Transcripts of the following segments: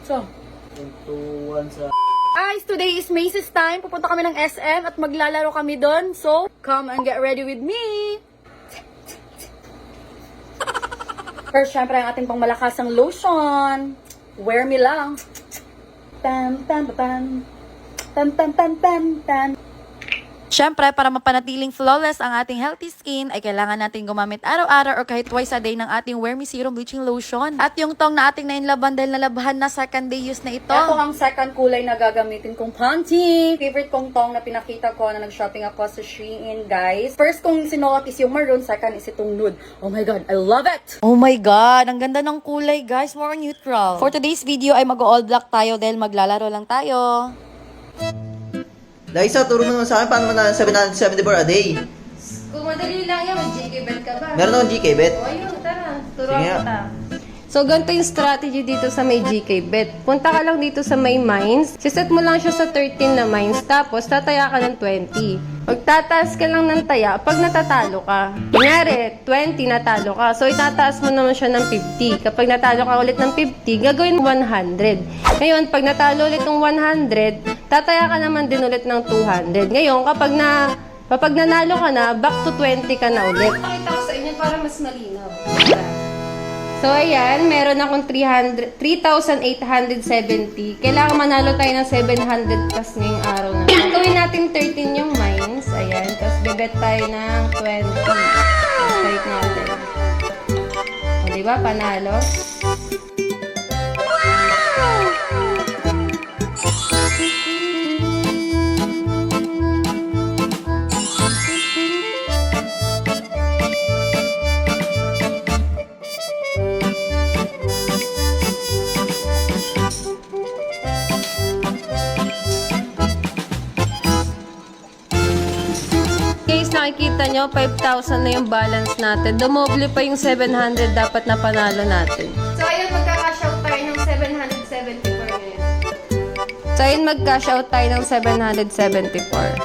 So, 2-1 sa... guys, today is Macy's time. Pupunta kami ng SM at maglalaro kami doon. So, come and get ready with me. First, syempre, ang ating pangmalakasang lotion. Wear me lang. Tan, tan, tan, tan, tan, tan, tan, tan. Siyempre, para mapanatiling flawless ang ating healthy skin, ay kailangan natin gumamit araw-araw or kahit twice a day ng ating Wear Me Serum Bleaching Lotion. At yung tong na ating nainlaban dahil nalabahan na second day use na ito. Ito ang second kulay na gagamitin kong panty. Favorite kong tong na pinakita ko na nag-shopping ako sa Shein, guys. First kong sinuot is yung maroon, second is itong nude. Oh my God, I love it! Oh my God, ang ganda ng kulay, guys. More neutral. For today's video ay mag-all black tayo dahil maglalaro lang tayo. Liza, turo mo naman sa akin paano man 774 a day. Kung madali lang yan, mag-GK bet ka ba? Meron akong GK bet. O ayun, tara. Turuan Sige. kita. So, ganito yung strategy dito sa may GK bet. Punta ka lang dito sa may mines. Siset mo lang siya sa 13 na mines. Tapos, tataya ka ng 20. Magtataas ka lang ng taya pag natatalo ka. Kunyari, 20 natalo ka. So, itataas mo naman siya ng 50. Kapag natalo ka ulit ng 50, gagawin mo 100. Ngayon, pag natalo ulit ng 100, tataya ka naman din ulit ng 200. Ngayon, kapag nanalo ka na, back to 20 ka na ulit. Pakita ko sa inyo para mas malinaw. So, ayan, meron akong 3,870. Kailangan manalo tayo ng 700 plus ngayong araw na. Gawin natin 13 yung mines. Ayan, tapos bebet tayo ng 20. Start natin. O, diba? Panalo. Nakikita nyo, 5,000 na yung balance natin. Dumoble pa yung 700 dapat na panalo natin. So, ayun, magka-cash out tayo ng 774 ngayon. So, ayun, mag-cash out tayo ng 774.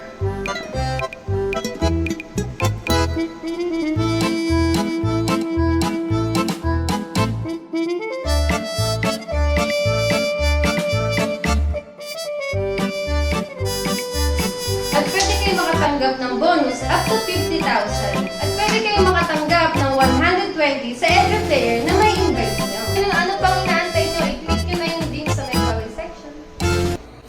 At pwede kayo makatanggap ng bonus up to 50,000. At pwede kayo makatanggap ng 120 sa every player na may invite nyo. Ano pang inaantay nyo? I-click nyo na yung link sa may comment section.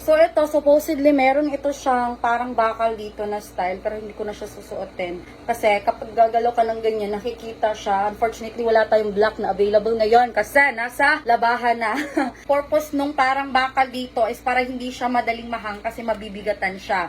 So ito, supposedly meron ito siyang parang bakal dito na style pero hindi ko na siya susuotin. Kasi kapag gagalaw ka ng ganyan, nakikita siya. Unfortunately, wala tayong black na available ngayon kasi nasa labahan na. Purpose nung parang bakal dito is para hindi siya madaling mahang kasi mabibigatan siya.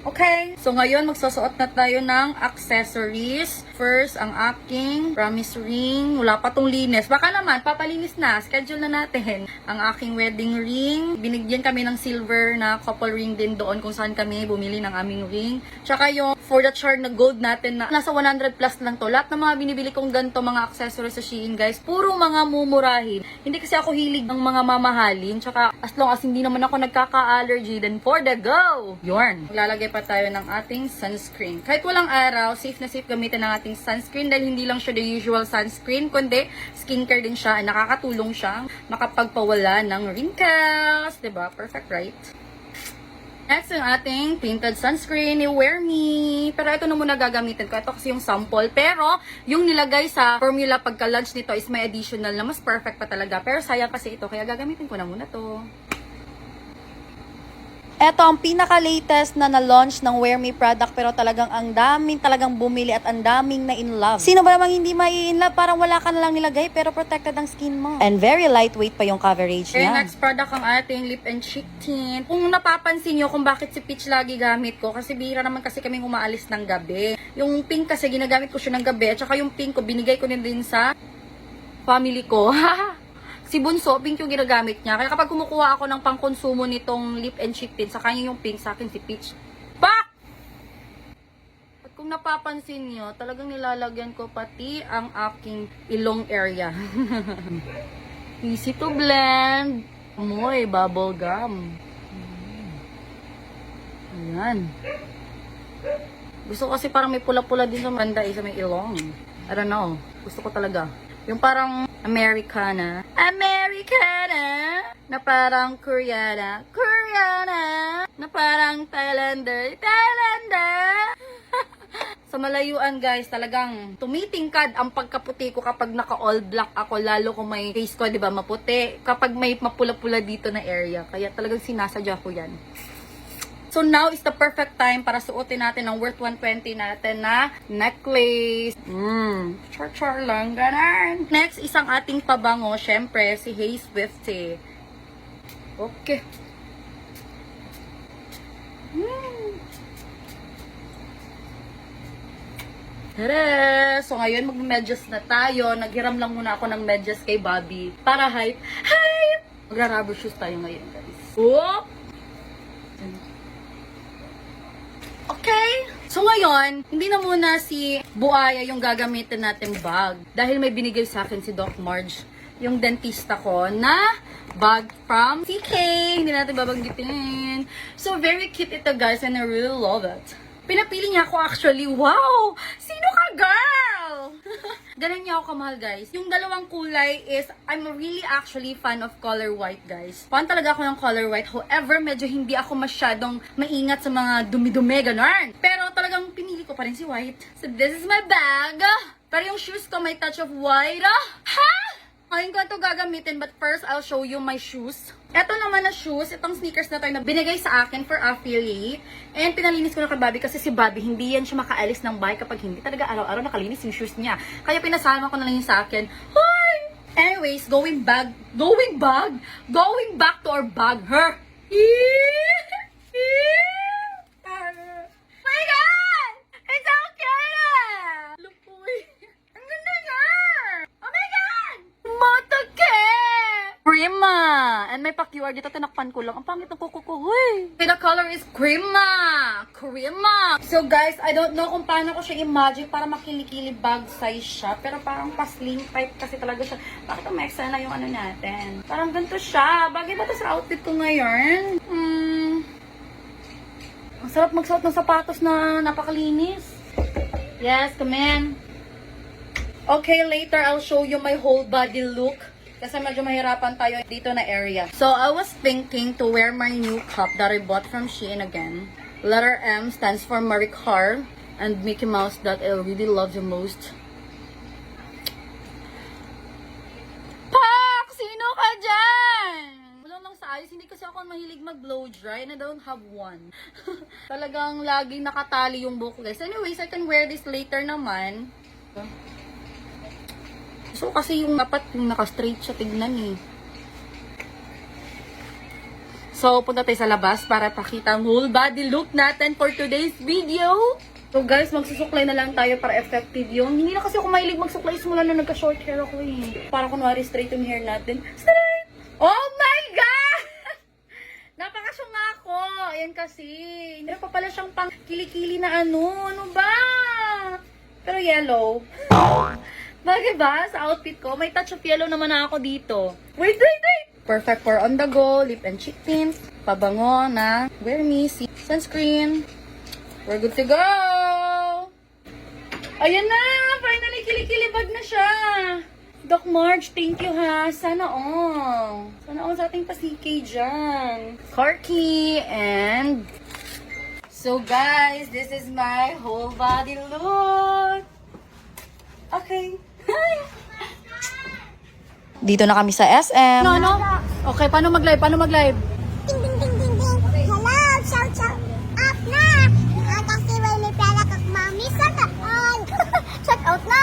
Okay, so ngayon magsusuot na tayo ng accessories. First, ang aking promise ring. Wala pa tong linis. Baka naman, papalinis na. Schedule na natin. Ang aking wedding ring. Binigyan kami ng silver na couple ring din doon kung saan kami bumili ng aming ring. Tsaka yung for the chart na gold natin na nasa 100 plus lang to. Lahat ng mga binibili kong ganito, mga accessories sa Shein, guys, puro mga mumurahin. Hindi kasi ako hilig ng mga mamahalin. Tsaka as long as hindi naman ako nagkaka-allergy, then for the go! Yorn! Lalagay pa tayo ng ating sunscreen. Kahit walang araw, safe na safe gamitin ng ating sunscreen dahil hindi lang siya the usual sunscreen, kundi skincare din siya. Nakakatulong siya makapagpawala ng wrinkles. Diba? Perfect, right? Next, yung ating tinted sunscreen ni Wear Me. Pero ito na muna gagamitin ko. Ito kasi yung sample. Pero, yung nilagay sa formula pagka-lunch nito is may additional na mas perfect pa talaga. Pero sayang kasi ito, kaya gagamitin ko na muna to. Ito ang pinaka-latest na na-launch ng Wear Me product pero talagang ang daming talagang bumili at ang daming na in love. Sino ba namang hindi mai-in love? Parang wala ka na lang nilagay pero protected ang skin mo. And very lightweight pa yung coverage niya. Next product ang ating lip and cheek tint. Kung napapansin nyo kung bakit si Peach lagi gamit ko, kasi bihira naman kasi kaming umaalis ng gabi. Yung pink kasi ginagamit ko siya ng gabi at saka yung pink ko binigay ko din sa family ko. Si Bunso, pink yung ginagamit niya. Kaya kapag kumukuha ako ng pangkonsumo nitong lip and cheek tint, sa kanya yung pink, sa akin si Peach. Pak! At kung napapansin niyo, talagang nilalagyan ko pati ang aking ilong area. Easy to blend. Amoy, bubble gum. Ayan. Gusto ko kasi parang may pula-pula din sa banda, sa may ilong. I don't know. Gusto ko talaga. Yung parang Americana. Americana! Na parang Koreana. Koreana! Na parang Thailander. Thailander! Sa malayuan guys, talagang tumitingkad ang pagkaputi ko kapag naka-all black ako, lalo kung may face ko, di ba, maputi. Kapag may mapula-pula dito na area. Kaya talagang sinasadya ko yan. So now is the perfect time para suotin natin ang worth 120 natin na necklace. Char-char lang, ganun. Next, isang ating pabango, syempre, si Hey Swifty. Okay. Tada! So ngayon mag-medyas na tayo. Naghiram lang muna ako ng medyas kay Bobby para hype. Hype! Magra-rubber shoes tayo ngayon, guys. Whoop! Okay? So ngayon, hindi na muna si Buaya yung gagamitin natin bag. Dahil may binigay sa akin si Doc Marge, yung dentista ko, na bag from CK. Hindi natin babanggitin. So very cute ito guys and I really love it. Pinapili niya ako actually. Wow! Sino ka, girl? Ganun niya ako kamahal, guys. Yung dalawang kulay is, I'm really actually fan of color white, guys. Fan talaga ako ng color white. However, medyo hindi ako masyadong maingat sa mga dumi-dumi, ganun. Pero talagang pinili ko pa rin si white. So this is my bag. Pero yung shoes ko may touch of white. Ha? Ngayon ko ito gagamitin, but first, I'll show you my shoes. Ito naman na shoes, itong sneakers na tayo na binigay sa akin for affiliate. And pinalinis ko na kay Bobby kasi si Bobby, hindi yan siya makaalis ng bahay kapag hindi talaga araw-araw nakalinis yung shoes niya. Kaya pinasama ko na lang yun sa akin. Hoy! Anyways, going back to our bag, her. My God! It's so cute! Look po ang ganda niya! Oh my God! Matake! Crema! And may pa-QR dito, tinakpan ko lang. Ang pangit ng kuko ko, huy! The color is crema! Crema! So guys, I don't know kung paano ko siya imagine para makilikili bag size siya. Pero parang pa-slim type kasi talaga siya. Bakit umexa na yung ano natin? Parang ganito siya. Bagay ba ito sa outfit ko ngayon? Ang sarap magsuot ng sapatos na napakalinis. Yes, come in. Okay, later I'll show you my whole body look. Kasi medyo mahirapan tayo dito na area. So, I was thinking to wear my new cup that I bought from Shein again. Letter M stands for Marie Carr and Mickey Mouse that I really love the most. Pak! Sino ka dyan? Wala lang sa ayos. Hindi kasi ako mahilig mag-blow dry and I don't have one. Talagang laging nakatali yung buhok, guys. Anyways, I can wear this later naman. So, kasi yung dapat yung naka-straight siya tignan eh. So, punta tayo sa labas para pakita ang whole body look natin for today's video. So, guys, magsusuklay na lang tayo para effective yung... Hindi na kasi ako mahilig magsuklay simula na nagka-short hair ako eh. Para kunwari straight yung hair natin. Straight! Oh my God! Napakasyong ako. Ayan kasi. Hindi pa pala siyang pang kilikili na ano. Ano ba? Pero yellow. Bagay ba? Sa outfit ko, may touch of yellow naman ako dito. Wait! Perfect for on the go, lip and cheek tints, pabango na, wear me, sunscreen. We're good to go! Ayan na! Finally, kilikilibag na siya! Doc Marge, thank you ha! Sana all. Sana all sa ating pa-CK dyan. Car key and... So guys, this is my whole body look. Okay. Dito na kami sa SM. No. Okay, paano mag-live? Ding ding ding ding ding. Hello, shout out na. Kasi may pala kag mami shout out. Shout out na.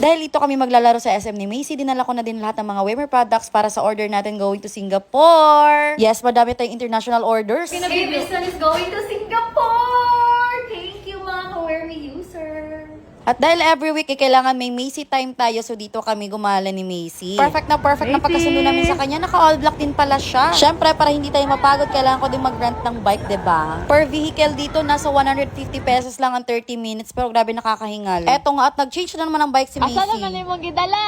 Dahil dito kami maglalaro sa SM ni Macy, dinala ko na din lahat ng mga Wemer products para sa order natin going to Singapore. Yes, madami tayong international orders. Davidson is going to Singapore! Thank you, mga Wemer user. At dahil every week, kailangan may Macy time tayo, so dito kami gumala ni Macy. Perfect na pagkasundo namin sa kanya. Naka-all black din pala siya. Syempre, para hindi tayo mapagod, kailangan ko din mag-rent ng bike, diba? Per vehicle dito, nasa 150 pesos lang ang 30 minutes, pero grabe nakakahingal. Eto nga, at nag-change na naman ng bike si Macy. Asa naman yung magidala?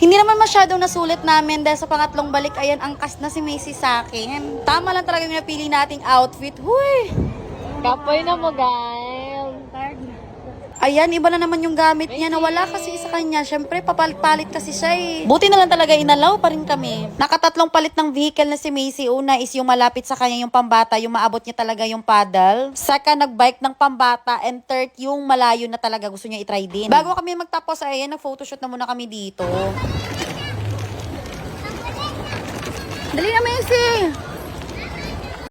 Hindi naman masyadong nasulit namin dahil sa pangatlong balik, ayan, angkas na si Macy sa akin. Tama lang talaga yung napili nating outfit. Huy! Kapoy na mo, guys. Ayan, iba na naman yung gamit niya. Nawala kasi sa kanya. Syempre, papalit-palit kasi siya eh. Buti na lang talaga inalaw pa rin kami. Nakatatlong palit ng vehicle na si Macy. Una is yung malapit sa kanya yung pambata, yung maabot niya talaga yung paddle. Saka nagbike ng pambata. And third, yung malayo na talaga gusto niya itry din. Bago kami magtapos, ayan, nag-photoshoot na muna kami dito. Dali na, Macy!